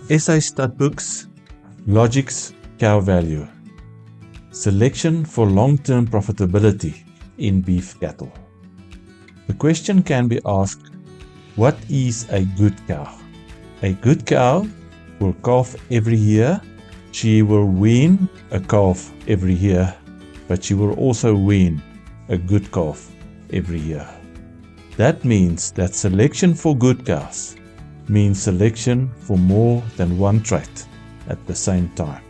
SA Statbooks, Logix cow value. Selection for long-term profitability in beef cattle. The question can be asked, what is a good cow? A good cow will calf every year. She will wean a calf every year, but she will also wean a good calf every year. That means that selection for good cows means selection for more than one trait at the same time.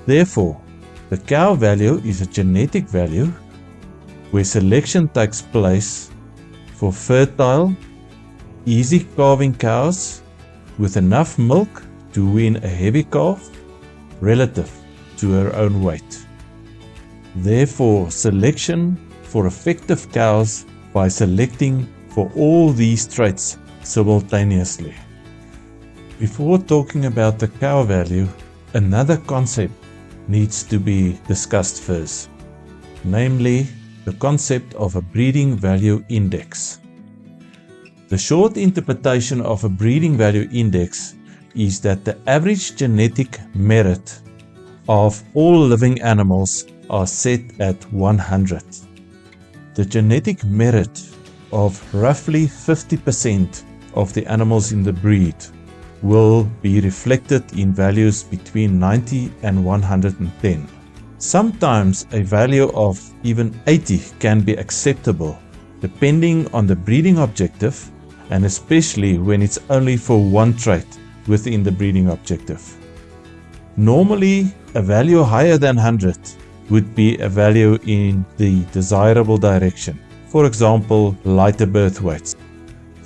Therefore, the cow value is a genetic value where selection takes place for fertile, easy calving cows with enough milk to wean a heavy calf relative to her own weight. Therefore, selection for effective cows by selecting for all these traits simultaneously. Before talking about the cow value, another concept needs to be discussed first, namely the concept of a breeding value index. The short interpretation of a breeding value index is that the average genetic merit of all living animals are set at 100. The genetic merit of roughly 50% of the animals in the breed will be reflected in values between 90 and 110. Sometimes a value of even 80 can be acceptable, depending on the breeding objective and especially when it's only for one trait within the breeding objective. Normally, a value higher than 100 would be a value in the desirable direction. For example, lighter birth weights.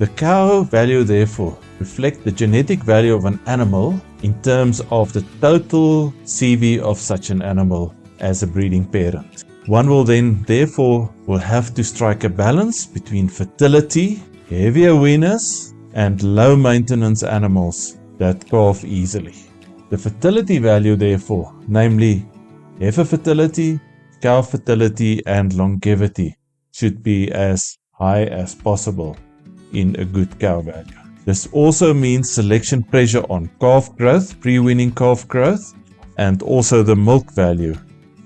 The cow value therefore reflects the genetic value of an animal in terms of the total CV of such an animal as a breeding parent. One will then therefore have to strike a balance between fertility, heavier weaners, and low maintenance animals that calf easily. The fertility value therefore, namely heifer fertility, cow fertility, and longevity, should be as high as possible in a good cow value. This also means selection pressure on calf growth, pre-weaning calf growth, and also the milk value,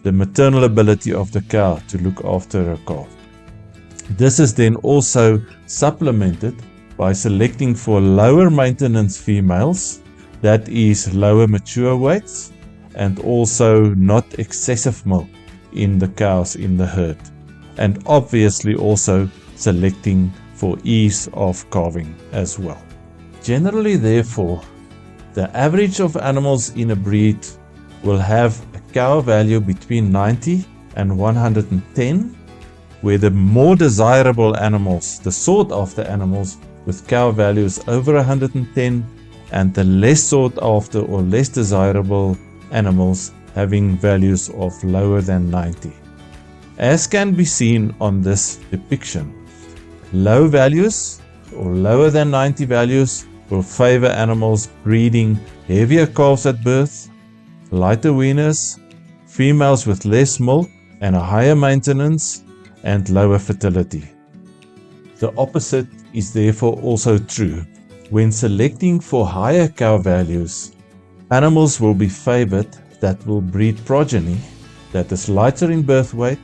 the maternal ability of the cow to look after her calf. This is then also supplemented by selecting for lower maintenance females, that is lower mature weights, and also not excessive milk in the cows in the herd, and obviously also selecting for ease of calving as well. Generally, therefore, the average of animals in a breed will have a cow value between 90 and 110, where the more desirable animals, the sought after animals with cow values over 110, and the less sought after or less desirable animals having values of lower than 90. As can be seen on this depiction, low values or lower than 90 values will favor animals breeding heavier calves at birth, lighter weaners, females with less milk and a higher maintenance, and lower fertility. The opposite is therefore also true. When selecting for higher cow values, animals will be favored that will breed progeny that is lighter in birth weight,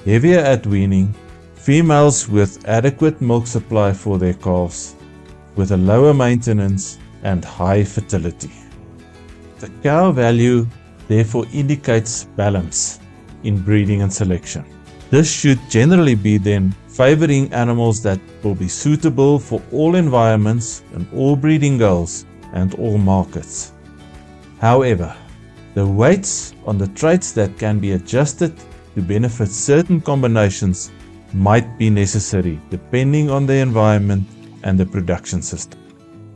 heavier at weaning, females with adequate milk supply for their calves, with a lower maintenance and high fertility. The cow value therefore indicates balance in breeding and selection. This should generally be then favoring animals that will be suitable for all environments and all breeding goals and all markets. However, the weights on the traits that can be adjusted to benefit certain combinations might be necessary depending on the environment and the production system.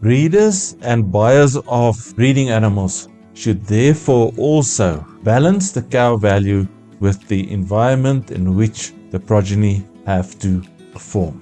Breeders and buyers of breeding animals should therefore also balance the cow value with the environment in which the progeny have to perform.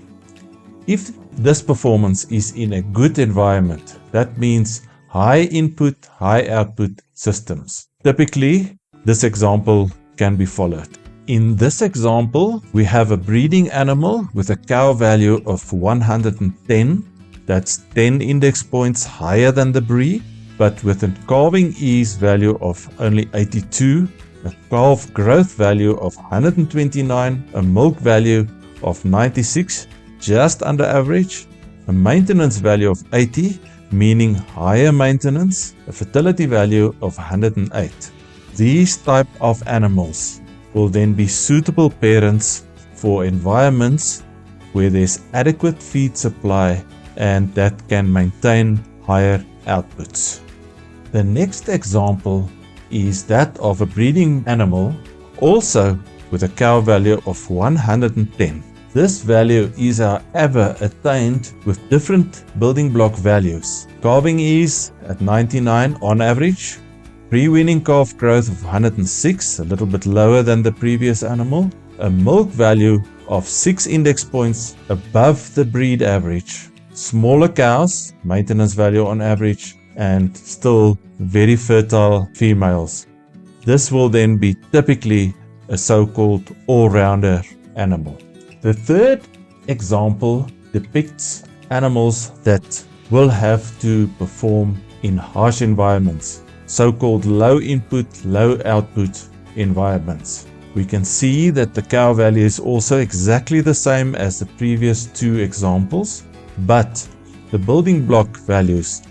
If this performance is in a good environment, that means high input, high output systems. Typically, this example can be followed. In this example, we have a breeding animal with a cow value of 110. That's 10 index points higher than the breed, but with a calving ease value of only 82, a calf growth value of 129, a milk value of 96, just under average, a maintenance value of 80, meaning higher maintenance, a fertility value of 108. These type of animals will then be suitable parents for environments where there's adequate feed supply and that can maintain higher outputs. The next example is that of a breeding animal, also with a cow value of 110. This value is however attained with different building block values. Calving ease at 99 on average, pre-weaning calf growth of 106, a little bit lower than the previous animal, a milk value of 6 index points above the breed average, smaller cows, maintenance value on average, and still very fertile females. This will then be typically a so-called all-rounder animal. The third example depicts animals that will have to perform in harsh environments, so-called low input, low output environments. We can see that the cow value is also exactly the same as the previous two examples, but the building block values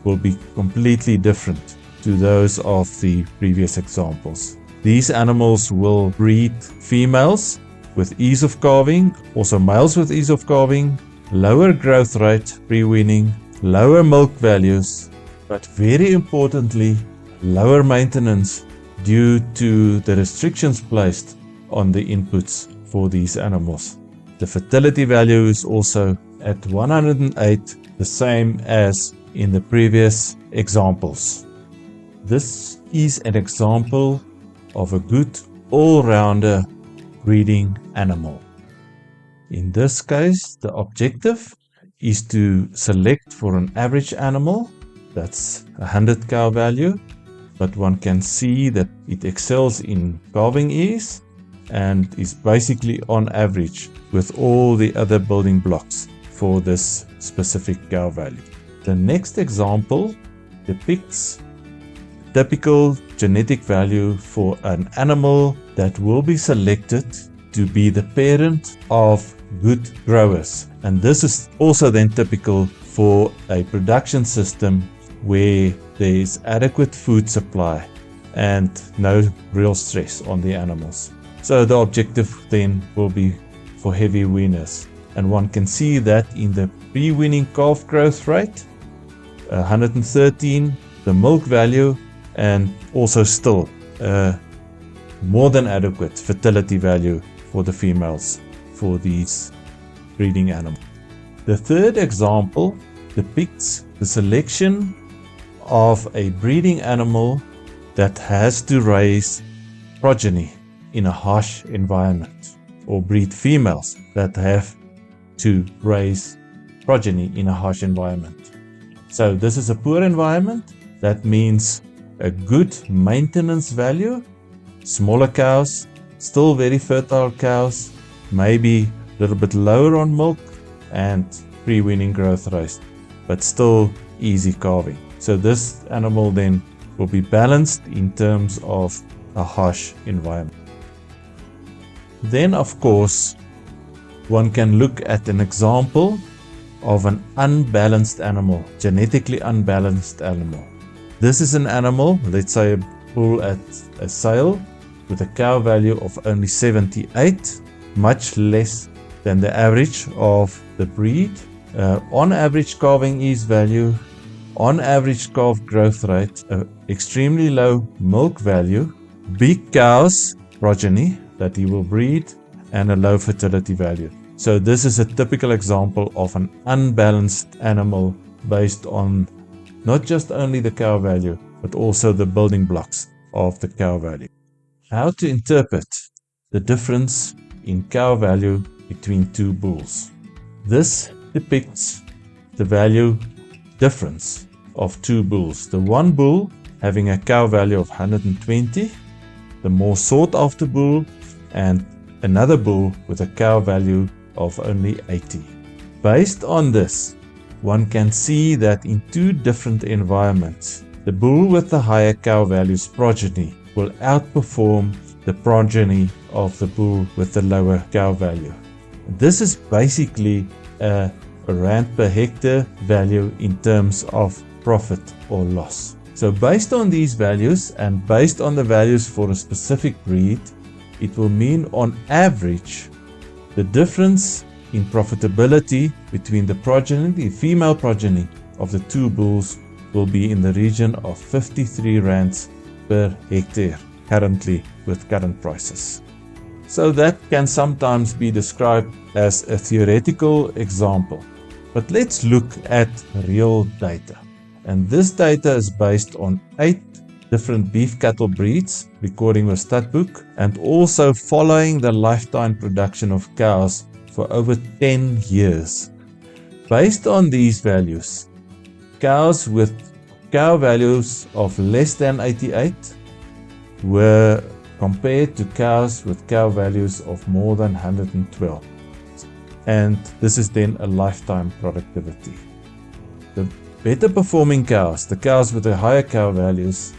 will be completely different to those of the previous examples. These animals will breed females with ease of calving, also males with ease of calving, lower growth rate pre-weaning, lower milk values, but very importantly, lower maintenance due to the restrictions placed on the inputs for these animals. The fertility value is also at 108, the same as in the previous examples. This is an example of a good all-rounder breeding animal. In this case, the objective is to select for an average animal, that's 100 cow value, but one can see that it excels in calving ease and is basically on average with all the other building blocks for this specific cow value. The next example depicts typical genetic value for an animal that will be selected to be the parent of good growers. And this is also then typical for a production system where there is adequate food supply and no real stress on the animals. So the objective then will be for heavy weaners. And one can see that in the pre-weaning calf growth rate, 113, the milk value, and also still more than adequate fertility value for the females for these breeding animals. The third example depicts the selection of a breeding animal that has to raise progeny in a harsh environment, or breed females that have to raise progeny in a harsh environment. So this is a poor environment. That means a good maintenance value, smaller cows, still very fertile cows, maybe a little bit lower on milk and pre-weaning growth rate, but still easy calving. So this animal then will be balanced in terms of a harsh environment. Then of course, one can look at an example of an unbalanced animal, genetically unbalanced animal. This is an animal, let's say a bull at a sale with a cow value of only 78, much less than the average of the breed. On average calving ease value, on average calf growth rate, extremely low milk value, big cows, progeny that he will breed, and a low fertility value. So this is a typical example of an unbalanced animal based on not just only the cow value, but also the building blocks of the cow value. How to interpret the difference in cow value between two bulls. This depicts the value difference of two bulls. The one bull having a cow value of 120, the more sought after bull, and another bull with a cow value of only 80. Based on this, one can see that in two different environments, the bull with the higher cow values progeny will outperform the progeny of the bull with the lower cow value. This is basically a rand per hectare value in terms of profit or loss. So based on these values and based on the values for a specific breed, it will mean on average the difference in profitability between the progeny, the female progeny of the two bulls, will be in the region of 53 rands per hectare currently with current prices. So that can sometimes be described as a theoretical example. But let's look at real data. And this data is based on 8 different beef cattle breeds, recording with Statboek, and also following the lifetime production of cows for over 10 years. Based on these values, cows with cow values of less than 88 were compared to cows with cow values of more than 112. And this is then a lifetime productivity. The better performing cows, the cows with the higher cow values,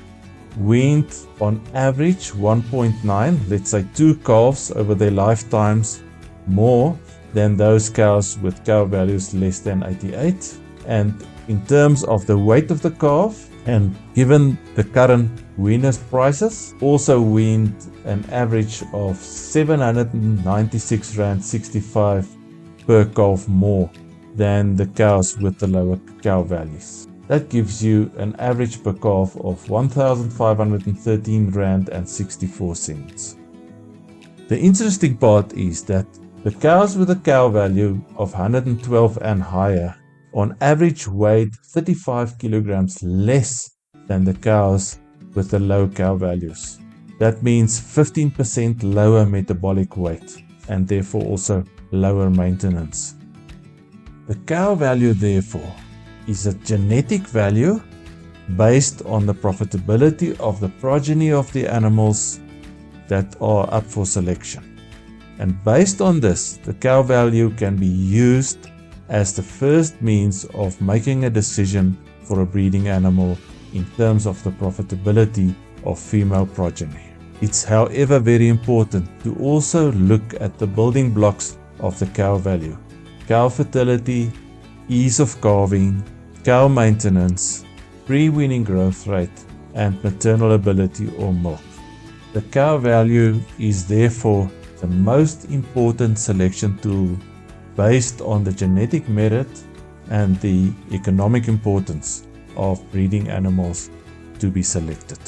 weaned on average 1.9, let's say 2 calves over their lifetimes more than those cows with cow values less than 88. And in terms of the weight of the calf, and given the current weaners prices, also weaned an average of 796 rand 65 per calf more than the cows with the lower cow values. That gives you an average per calf of 1,513 rand and 64 cents. The interesting part is that the cows with a cow value of 112 and higher on average weighed 35 kilograms less than the cows with the low cow values. That means 15% lower metabolic weight and therefore also lower maintenance. The cow value therefore is a genetic value based on the profitability of the progeny of the animals that are up for selection. And based on this, the cow value can be used as the first means of making a decision for a breeding animal in terms of the profitability of female progeny. It's however very important to also look at the building blocks of the cow value: cow fertility, ease of calving, cow maintenance, pre-weaning growth rate, and maternal ability or milk. The cow value is therefore the most important selection tool based on the genetic merit and the economic importance of breeding animals to be selected.